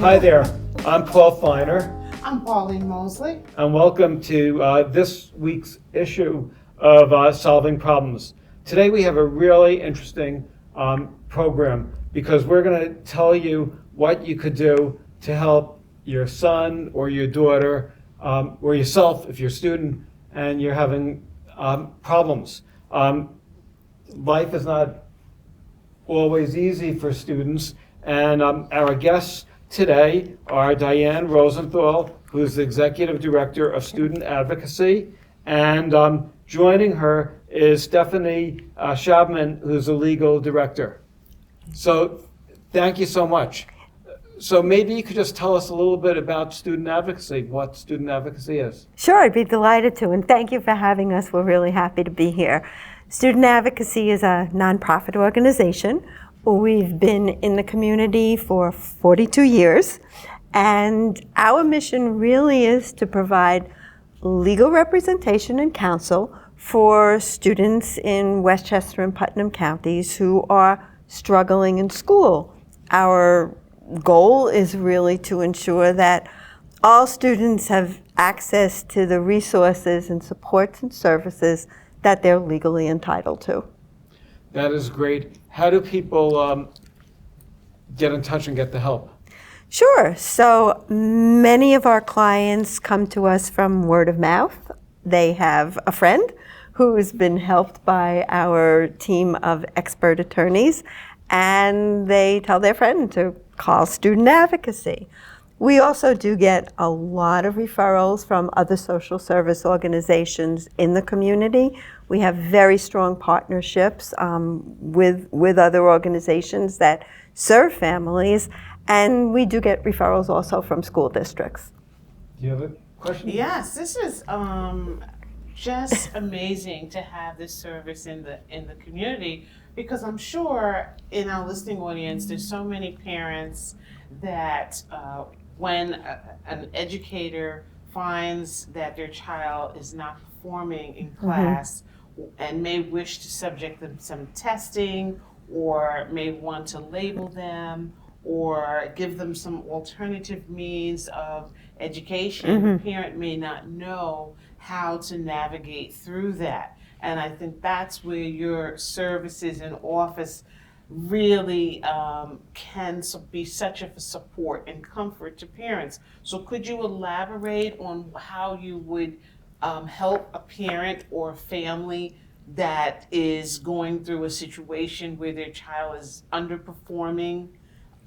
Hi there, I'm Paul Feiner, I'm Pauline Mosley. and welcome to this week's issue of Solving Problems. Today we have a really interesting program because we're going to tell you what you could do to help your son or your daughter or yourself if you're a student and you're having problems. Life is not always easy for students, and our guests today are Diane Rosenthal, who's the Executive Director of Student Advocacy, and joining her is Stephanie Shabman, who's the Legal Director. So thank you so much. So maybe you could just tell us a little bit about student advocacy, what student advocacy is. Sure, I'd be delighted to, and thank you for having us. We're really happy to be here. Student Advocacy is a nonprofit organization. We've been in the community for 42 years, and our mission really is to provide legal representation and counsel for students in Westchester and Putnam counties who are struggling in school. Our goal is really to ensure that all students have access to the resources and supports and services that they're legally entitled to. That is great. How do people get in touch and get the help? Sure. So many of our clients come to us from word of mouth. They have a friend who's been helped by our team of expert attorneys, and they tell their friend to call Student Advocacy. We also do get a lot of referrals from other social service organizations in the community. We have very strong partnerships with other organizations that serve families, and we do get referrals also from school districts. Do you have a question? Yes, this is just amazing to have this service in the community, because I'm sure in our listening audience there's so many parents that when an educator finds that their child is not performing in class and may wish to subject them to some testing, or may want to label them or give them some alternative means of education, the parent may not know how to navigate through that. And I think that's where your services and office really can be such a support and comfort to parents. So could you elaborate on how you would help a parent or a family that is going through a situation where their child is underperforming,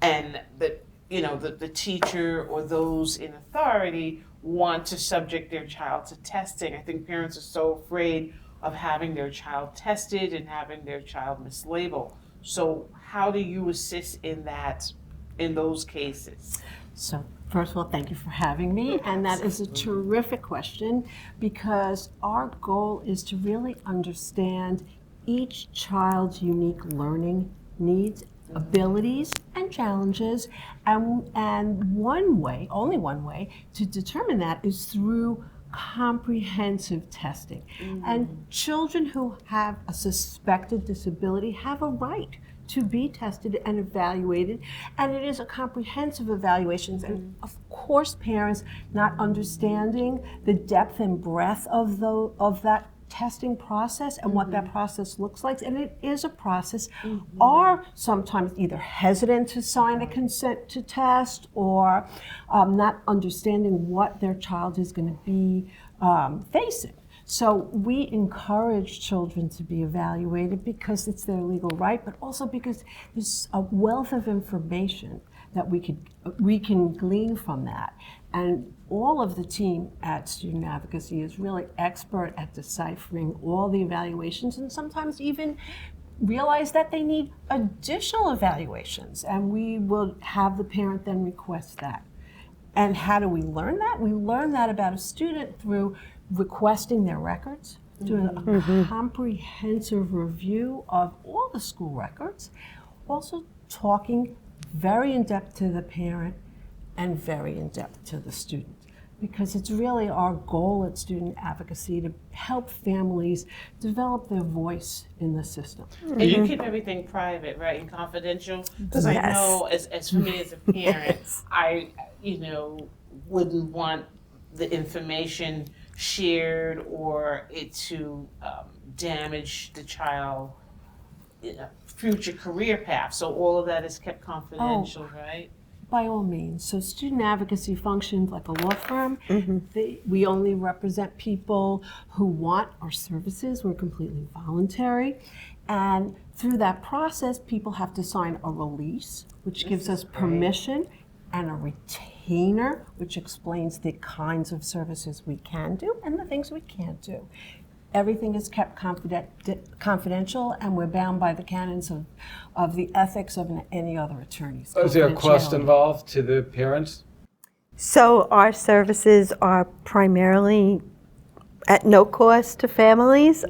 and the teacher or those in authority want to subject their child to testing? I think parents are so afraid of having their child tested and having their child mislabeled. So how do you assist in those cases? So first of all, thank you for having me, and that is a terrific question, because our goal is to really understand each child's unique learning needs, abilities, and challenges, and one way, only one way, to determine that is through comprehensive testing. And children who have a suspected disability have a right to be tested and evaluated, and it is a comprehensive evaluation. And of course, parents not understanding the depth and breadth of that testing process and what that process looks like, and it is a process, are sometimes either hesitant to sign a consent to test, or not understanding what their child is going to be facing. So we encourage children to be evaluated because it's their legal right, but also because there's a wealth of information that we can glean from that. And all of the team at Student Advocacy is really expert at deciphering all the evaluations, and sometimes even realize that they need additional evaluations, and we will have the parent then request that. And how do we learn that? We learn that about a student through requesting their records, doing a comprehensive review of all the school records, also talking very in depth to the parent and very in depth to the student. because it's really our goal at Student Advocacy to help families develop their voice in the system. And you keep everything private, right, and confidential? Because I Yes. know, as for me as a parent, I, wouldn't want the information shared or it to damage the child future career path. So all of that is kept confidential, right? By all means. So Student Advocacy functions like a law firm. We only represent people who want our services. We're completely voluntary. And through that process, people have to sign a release, which gives us permission, and a retainer, which explains the kinds of services we can do and the things we can't do. Everything is kept confidential, and we're bound by the canons of the ethics of any other attorneys. Is there a cost Confidentiality. involved to the parents? So our services are primarily at no cost to families.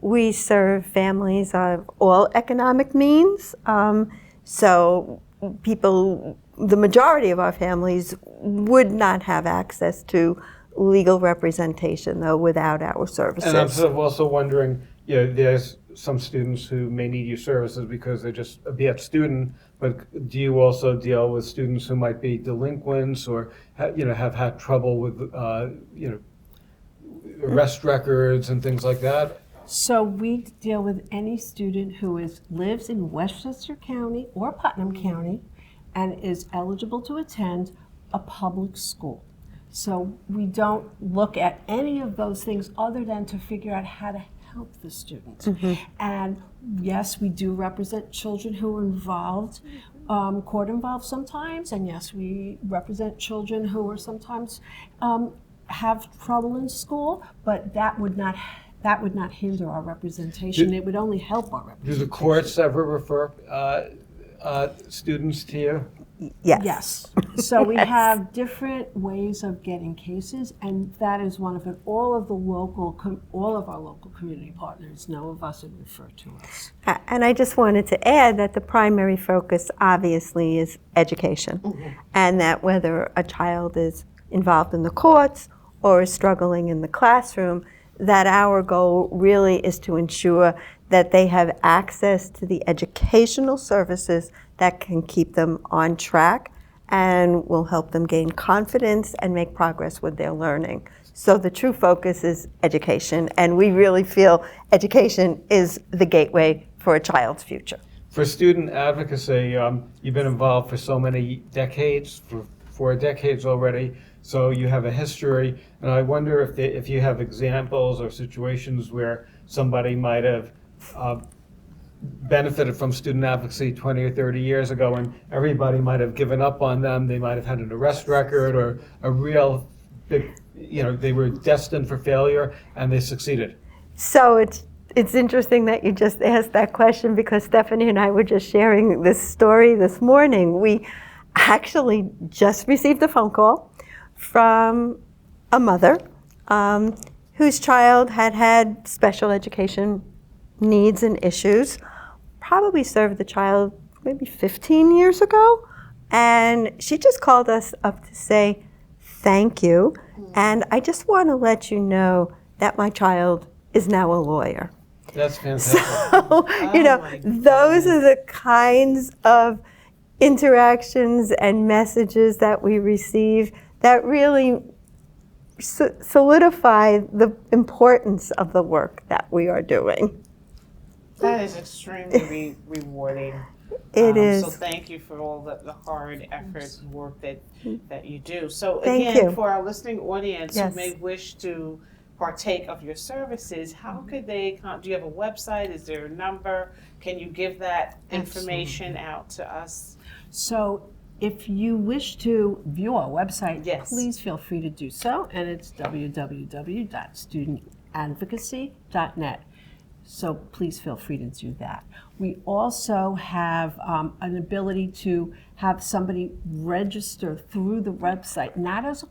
We serve families of all economic means. So people, the majority of our families would not have access to legal representation, though, without our services. And I'm sort of also wondering, there's some students who may need your services because they're just a bad student, but do you also deal with students who might be delinquents or have had trouble with arrest records and things like that? So we deal with any student who lives in Westchester County or Putnam County and is eligible to attend a public school. So we don't look at any of those things other than to figure out how to help the student. And yes, we do represent children who are involved, court involved sometimes, and yes, we represent children who are sometimes have trouble in school, but that would not hinder our representation. It would only help our Do representation. the courts ever refer students to you? Yes. Yes. So we have different ways of getting cases, and that is one of it. All of our local community partners know of us and refer to us. And I just wanted to add that the primary focus obviously is education, and that whether a child is involved in the courts or is struggling in the classroom, that our goal really is to ensure that they have access to the educational services that can keep them on track and will help them gain confidence and make progress with their learning. So the true focus is education, and we really feel education is the gateway for a child's future. For student advocacy, you've been involved for so many decades, for 4 decades already, so you have a history, and I wonder if you have examples or situations where somebody might have benefited from student advocacy 20 or 30 years ago, and everybody might have given up on them. They might have had an arrest record or a real big, they were destined for failure, and they succeeded. So it's interesting that you just asked that question, because Stephanie and I were just sharing this story this morning. We actually just received a phone call from a mother whose child had special education needs and issues, probably served the child maybe 15 years ago, and she just called us up to say thank you, and I just want to let you know that my child is now a lawyer. That's fantastic. So, those are the kinds of interactions and messages that we receive that really solidify the importance of the work that we are doing. That is extremely rewarding. It is. So thank you for all the hard effort and work that you do. So Thank again, you. for our listening audience Yes. who may wish to partake of your services, how could they, do you have a website? Is there a number? Can you give that information out to us? So if you wish to view our website, Yes. please feel free to do so, and it's www.studentadvocacy.net. So please feel free to do that. We also have an ability to have somebody register through the website, not as a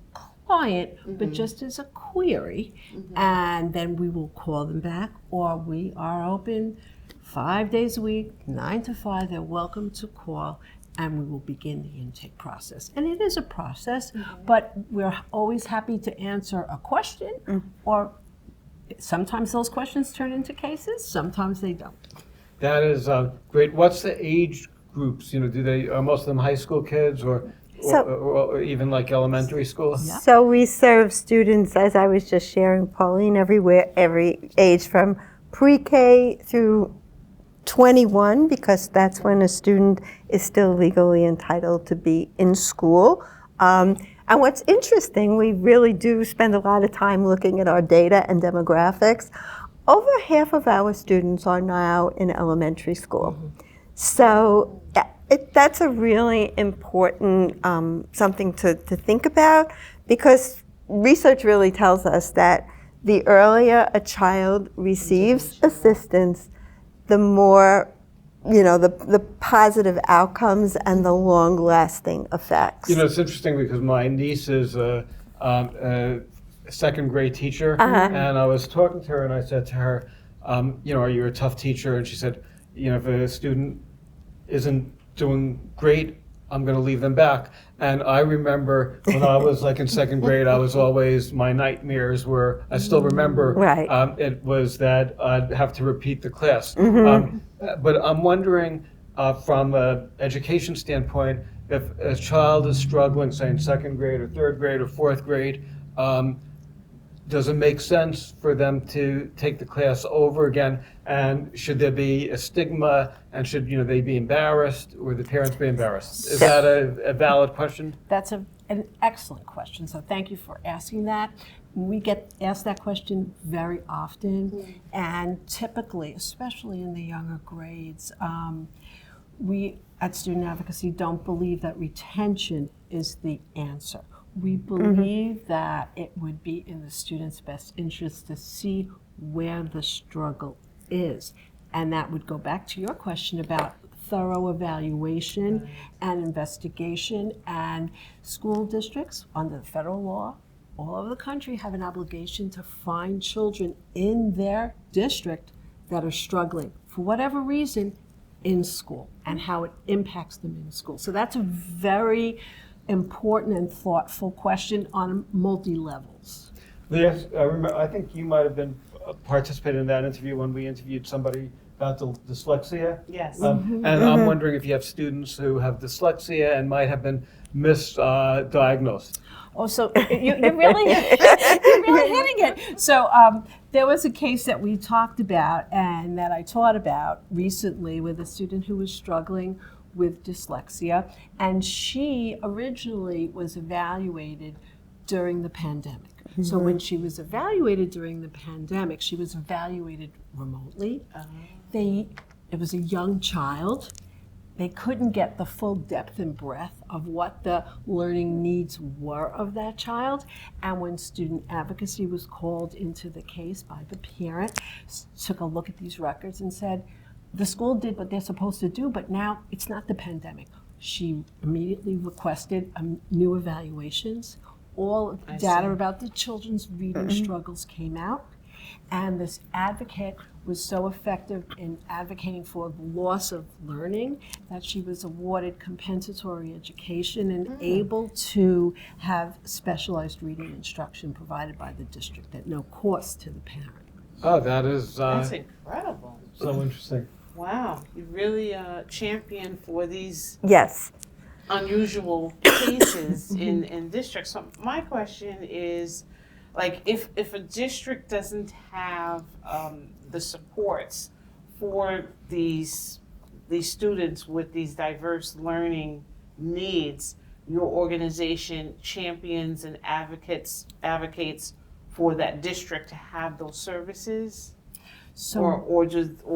client, but just as a query, and then we will call them back, or we are open 5 days a week, 9 to 5. They're welcome to call and we will begin the intake process. And it is a process, but we're always happy to answer a question, or sometimes those questions turn into cases, sometimes they don't. That is great. What's the age groups? You know, are most of them high school kids or even like elementary school? Yeah. So we serve students, as I was just sharing, Pauline, everywhere, every age from pre-K through 21, because that's when a student is still legally entitled to be in school. And what's interesting, we really do spend a lot of time looking at our data and demographics. Over half of our students are now in elementary school. So that's a really important something to think about, because research really tells us that the earlier a child receives assistance, the more, the positive outcomes and the long-lasting effects. You know, it's interesting because my niece is a second grade teacher, and I was talking to her and I said to her, are you a tough teacher? And she said, if a student isn't doing great, I'm going to leave them back. And I remember when I was like in second grade, my nightmares were, I still remember, it was that I'd have to repeat the class. But I'm wondering from an education standpoint, if a child is struggling, say in second grade or third grade or fourth grade, does it make sense for them to take the class over again? And should there be a stigma? And should they be embarrassed, or the parents be embarrassed? Is that a valid question? That's an excellent question. So thank you for asking that. We get asked that question very often, and typically, especially in the younger grades, we at Student Advocacy don't believe that retention is the answer. We believe that it would be in the student's best interest to see where the struggle is. And that would go back to your question about thorough evaluation and investigation. And school districts, under the federal law, all over the country have an obligation to find children in their district that are struggling, for whatever reason, in school, and how it impacts them in school. So that's a very important and thoughtful question on multi-levels. Yes, I think you might have been participating in that interview when we interviewed somebody about dyslexia. Yes. And I'm wondering if you have students who have dyslexia and might have been misdiagnosed. Oh, so you're really hitting it. So there was a case that we talked about and that I taught about recently with a student who was struggling with dyslexia, and she originally was evaluated during the pandemic. So when she was evaluated during the pandemic, she was evaluated remotely. It was a young child. They couldn't get the full depth and breadth of what the learning needs were of that child. And when Student Advocacy was called into the case by the parent, took a look at these records and said, the school did what they're supposed to do, but now it's not the pandemic. She immediately requested new evaluations. All data about the children's reading struggles came out. And this advocate was so effective in advocating for the loss of learning that she was awarded compensatory education and able to have specialized reading instruction provided by the district at no cost to the parent. Oh, that's incredible. So interesting. Wow, you really champion for these unusual cases in districts. So my question is, like, if a district doesn't have the supports for these students with these diverse learning needs, your organization champions and advocates for that district to have those services? So, or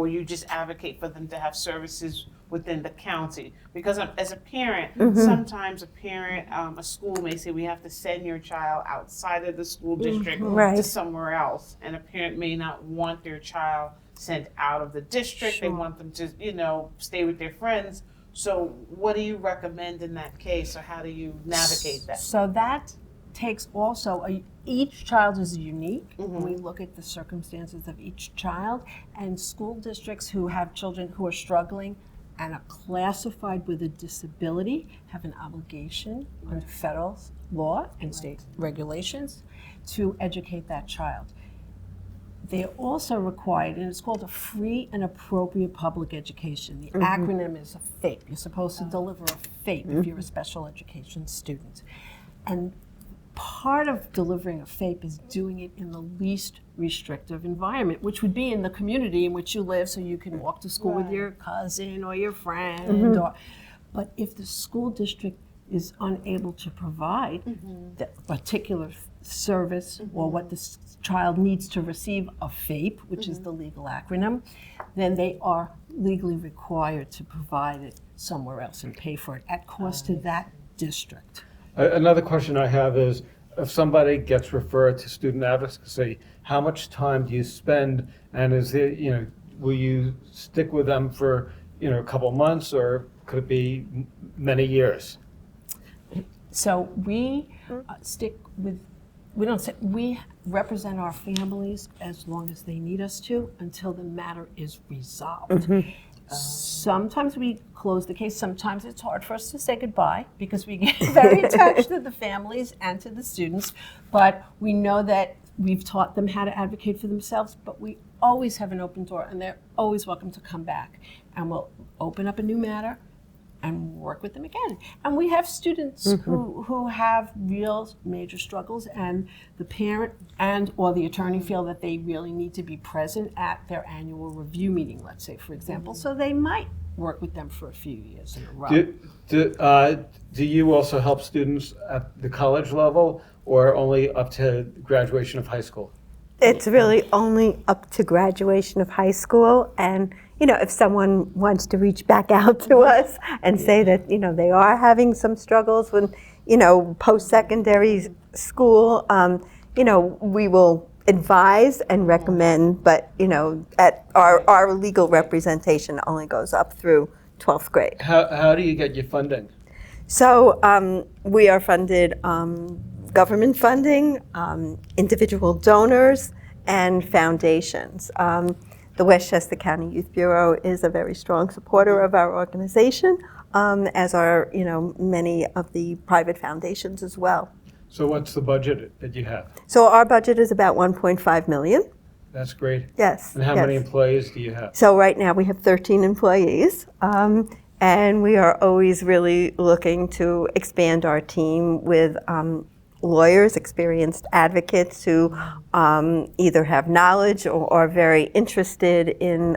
you just advocate for them to have services within the county? Because as a parent, sometimes a school may say, we have to send your child outside of the school district to somewhere else. And a parent may not want their child sent out of the district. They want them to, stay with their friends. So what do you recommend in that case, or how do you navigate that? So that takes also, each child is unique. We look at the circumstances of each child, and school districts who have children who are struggling and a classified with a disability have an obligation under federal law and state regulations to educate that child. They are also required, and it's called a free and appropriate public education. The acronym is a FAPE. You're supposed to deliver a FAPE if you're a special education student. And part of delivering a FAPE is doing it in the least restrictive environment, which would be in the community in which you live, so you can walk to school with your cousin or your friend. But if the school district is unable to provide that particular service or what the child needs to receive a FAPE, which is the legal acronym, then they are legally required to provide it somewhere else and pay for it at cost to that district. Another question I have is, if somebody gets referred to student advocacy, how much time do you spend, and is it, will you stick with them for, a couple months, or could it be many years? So we we represent our families as long as they need us to until the matter is resolved. Sometimes we close the case. Sometimes it's hard for us to say goodbye because we get very attached to the families and to the students. But we know that we've taught them how to advocate for themselves, but we always have an open door, and they're always welcome to come back. And we'll open up a new matter and work with them again. And we have students who have real major struggles, and the parent and or the attorney feel that they really need to be present at their annual review meeting, let's say, for example. So they might work with them for a few years in a row. Do you also help students at the college level, or only up to graduation of high school? It's really only up to graduation of high school, and if someone wants to reach back out to us and say that they are having some struggles with post-secondary school, we will advise and recommend, but at our legal representation only goes up through 12th grade. How do you get your funding? So we are funded government funding, individual donors, and foundations. The Westchester County Youth Bureau is a very strong supporter of our organization, as are many of the private foundations as well. So what's the budget that you have? So our budget is about $1.5 million. That's great. Yes. And how many employees do you have? So right now we have 13 employees, and we are always really looking to expand our team with lawyers, experienced advocates who either have knowledge or are very interested in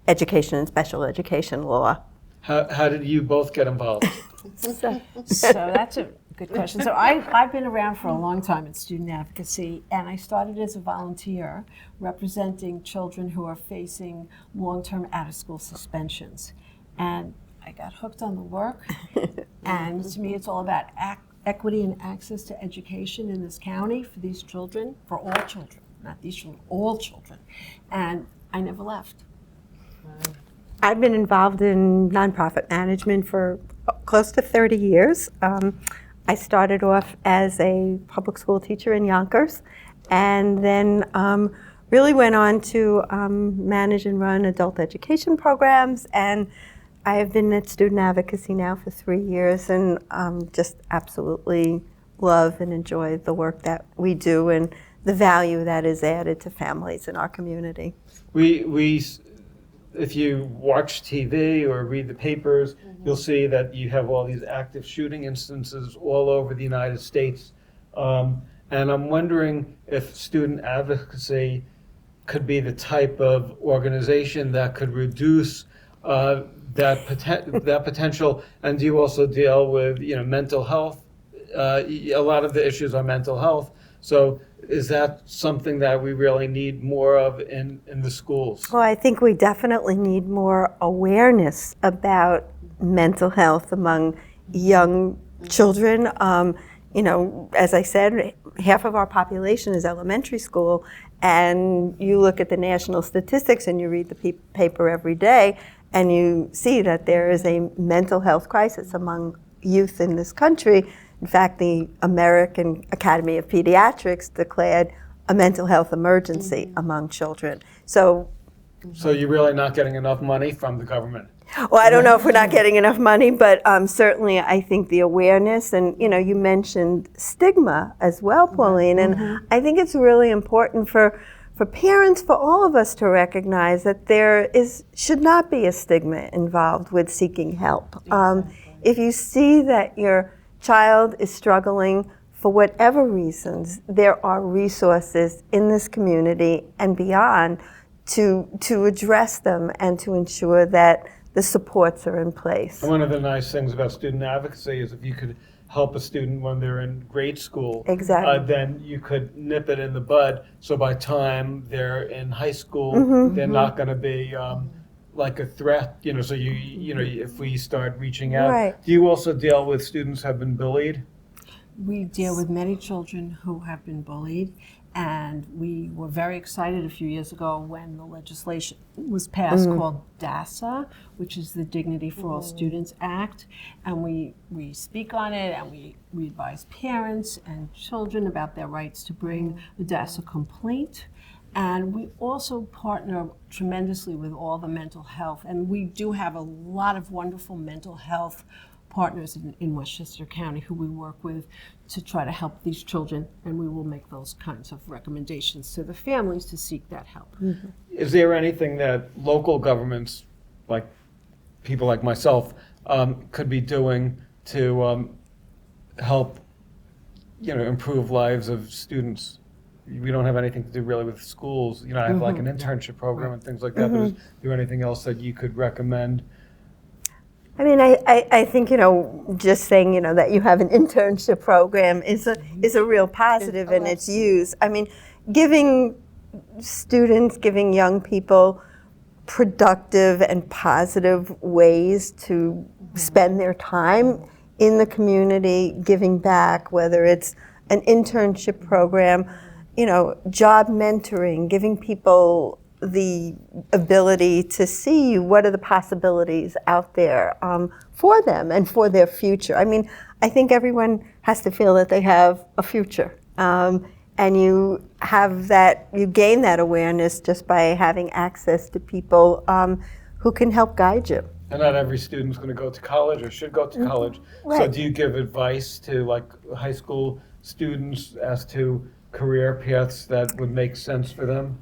education and special education law. How did you both get involved? So that's a good question. So I've been around for a long time in student advocacy, and I started as a volunteer representing children who are facing long-term out-of-school suspensions. And I got hooked on the work, and to me it's all about equity and access to education in this county for these children, for all children, not these children, all children. And I never left. I've been involved in nonprofit management for close to 30 years. I started off as a public school teacher in Yonkers, and then really went on to manage and run adult education programs, and I have been at student advocacy now for 3 years, and just absolutely love and enjoy the work that we do and the value that is added to families in our community. If you watch TV or read the papers, you'll see that you have all these active shooting instances all over the United States. And I'm wondering if student advocacy could be the type of organization that could reduce that potential. And do you also deal with mental health? A lot of the issues are mental health. So is that something that we really need more of in the schools? Well, I think we definitely need more awareness about mental health among young children. As I said, half of our population is elementary school, and you look at the national statistics and you read the paper every day, and you see that there is a mental health crisis among youth in this country. In fact, the American Academy of Pediatrics declared a mental health emergency among children. So you're really not getting enough money from the government? Well, I don't know if we're not getting enough money, but certainly I think the awareness, and you mentioned stigma as well, Pauline, and I think it's really important for parents, for all of us to recognize that should not be a stigma involved with seeking help. If you see that your child is struggling for whatever reasons, there are resources in this community and beyond to address them and to ensure that the supports are in place. One of the nice things about student advocacy is if you could help a student when they're in grade school, Exactly. then you could nip it in the bud. So by the time they're in high school, they're not going to be like a threat. So if we start reaching out, Right. do you also deal with students who have been bullied? We deal with many children who have been bullied, and we were very excited a few years ago when the legislation was passed called DASA, which is the Dignity for All Students Act, and we speak on it, and we advise parents and children about their rights to bring the DASA complaint. And we also partner tremendously with all the mental health, and we do have a lot of wonderful mental health partners in Westchester County who we work with to try to help these children, and we will make those kinds of recommendations to the families to seek that help. Is there anything that local governments, like people like myself, could be doing to help, improve lives of students? We don't have anything to do really with schools. I have like an internship program and things like that. But is there anything else that you could recommend? I mean, I think, just saying, that you have an internship program is a real positive in its use. I mean, giving young people productive and positive ways to spend their time in the community, giving back, whether it's an internship program, job mentoring, giving people the ability to see what are the possibilities out there for them and for their future. I mean, I think everyone has to feel that they have a future. And you gain that awareness just by having access to people who can help guide you. And not every student's going to go to college or should go to college. Right. So do you give advice to like high school students as to career paths that would make sense for them?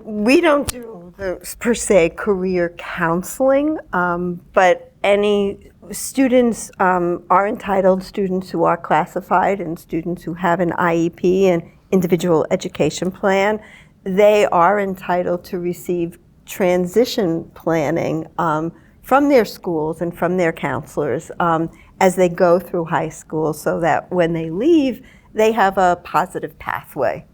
We don't do per se career counseling, but any students are entitled, students who are classified and students who have an IEP, an individual education plan, they are entitled to receive transition planning from their schools and from their counselors as they go through high school, so that when they leave, they have a positive pathway.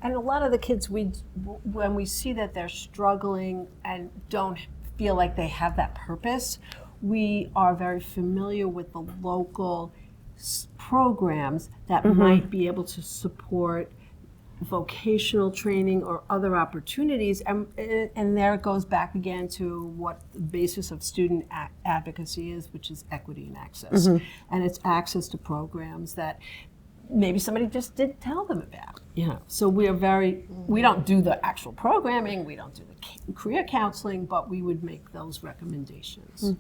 And a lot of the kids, when we see that they're struggling and don't feel like they have that purpose, we are very familiar with the local programs that might be able to support vocational training or other opportunities. And there it goes back again to what the basis of student advocacy is, which is equity and access. And it's access to programs that maybe somebody just didn't tell them about. So we don't do the actual programming, we don't do the career counseling, but we would make those recommendations.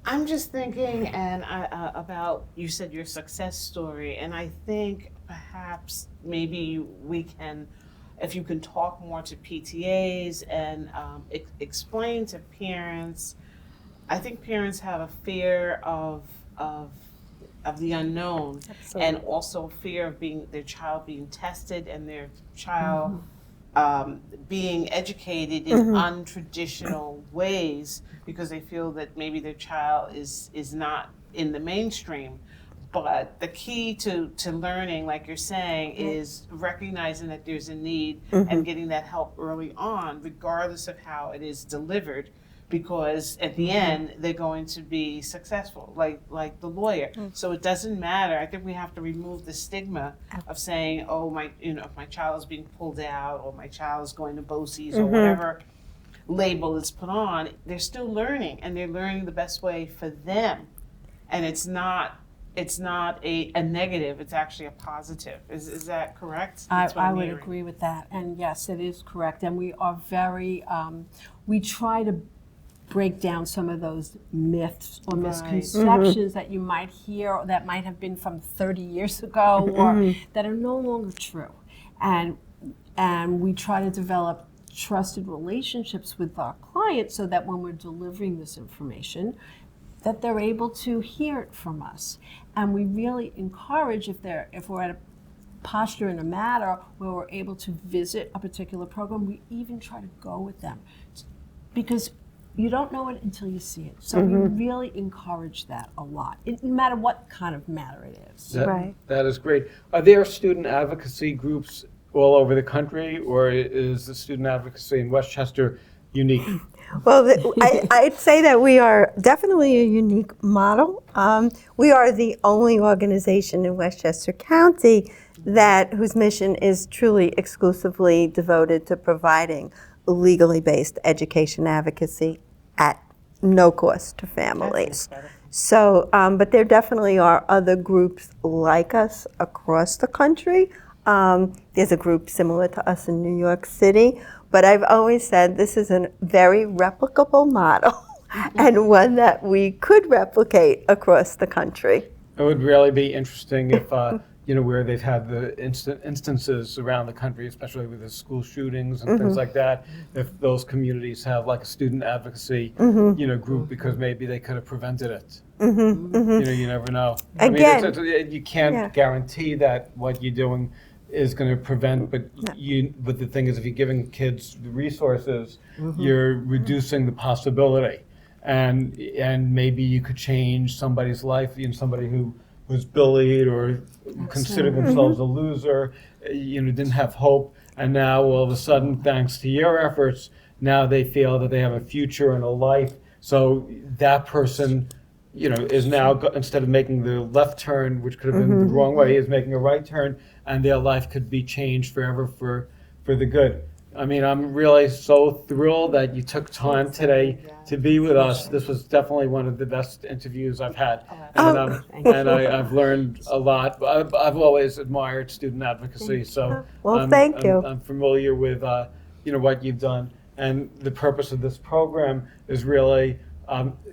I'm just thinking about, you said your success story, and I think perhaps maybe we can, if you can talk more to PTAs and explain to parents. I think parents have a fear of the unknown. Absolutely. And also fear of their child being tested and their child being educated in untraditional ways because they feel that maybe their child is not in the mainstream. But the key to learning, like you're saying, is recognizing that there's a need and getting that help early on, regardless of how it is delivered. Because at the end, they're going to be successful, like the lawyer. So it doesn't matter. I think we have to remove the stigma of saying, oh, if my child is being pulled out, or my child is going to BOCES, or whatever label is put on. They're still learning, and they're learning the best way for them. And it's not a negative, it's actually a positive. Is that correct? I would agree with that. And yes, it is correct. And we are very, we try to break down some of those myths or misconceptions that you might hear or that might have been from 30 years ago or that are no longer true. And we try to develop trusted relationships with our clients so that when we're delivering this information, that they're able to hear it from us. And we really encourage, if we're at a posture in a matter where we're able to visit a particular program, we even try to go with them, because you don't know it until you see it. So we really encourage that a lot, no matter what kind of matter it is. That is great. Are there student advocacy groups all over the country, or is the student advocacy in Westchester unique? Well, I'd say that we are definitely a unique model. We are the only organization in Westchester County whose mission is truly exclusively devoted to providing legally based education advocacy at no cost to families. So, but there definitely are other groups like us across the country. There's a group similar to us in New York City, but I've always said this is a very replicable model and one that we could replicate across the country. It would really be interesting if, where they've had the instances around the country, especially with the school shootings and things like that, if those communities have like a student advocacy, group, because maybe they could have prevented it. You never know. Again, I mean, you can't guarantee that what you're doing is going to prevent, but the thing is, if you're giving kids the resources, you're reducing the possibility, and maybe you could change somebody's life. Somebody who was bullied or considered themselves a loser, didn't have hope, and now all of a sudden, thanks to your efforts, now they feel that they have a future and a life. So that person, is now, instead of making the left turn, which could have been the wrong way, is making a right turn, and their life could be changed forever for the good. I mean, I'm really so thrilled that you took time today to be with us. This was definitely one of the best interviews I've had. And I've learned a lot. I've always admired student advocacy, so thank you. I'm familiar with what you've done. And the purpose of this program is really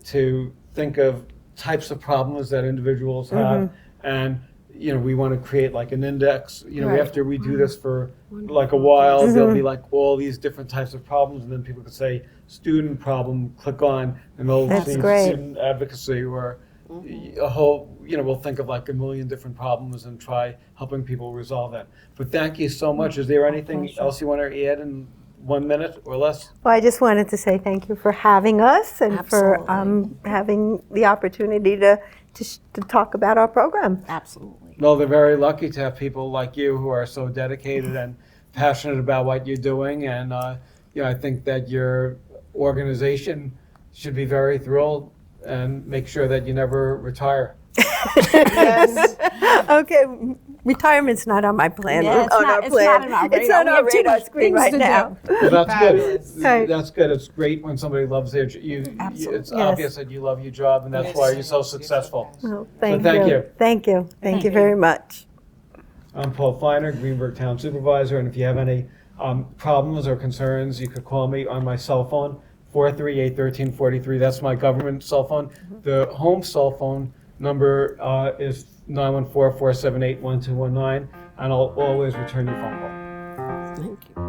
to think of types of problems that individuals have, and we want to create like an index. After we do this for like a while, there'll be like all these different types of problems, and then people could say student problem, click on, and they'll see student advocacy, or a whole, we'll think of like a million different problems and try helping people resolve that. But thank you so much. Is there anything else you want to add in 1 minute or less? Well, I just wanted to say thank you for having us and for having the opportunity to talk about our program. Absolutely. Well, they're very lucky to have people like you who are so dedicated and passionate about what you're doing. And I think that your organization should be very thrilled and make sure that you never retire. Yes. Okay, retirement's not on my plan. Yeah, it's not on our radar screen right now. Well, that's Fabulous. good. That's good. It's great when somebody loves their job. It's obvious that you love your job, and that's why you're so successful. Well, Thank you. Thank you. Thank you very much. I'm Paul Feiner, Greenburgh Town Supervisor, and if you have any problems or concerns, you could call me on my cell phone, 438-1343. That's my government cell phone. The home cell phone number is 914-478-1219, and I'll always return your phone call. Thank you.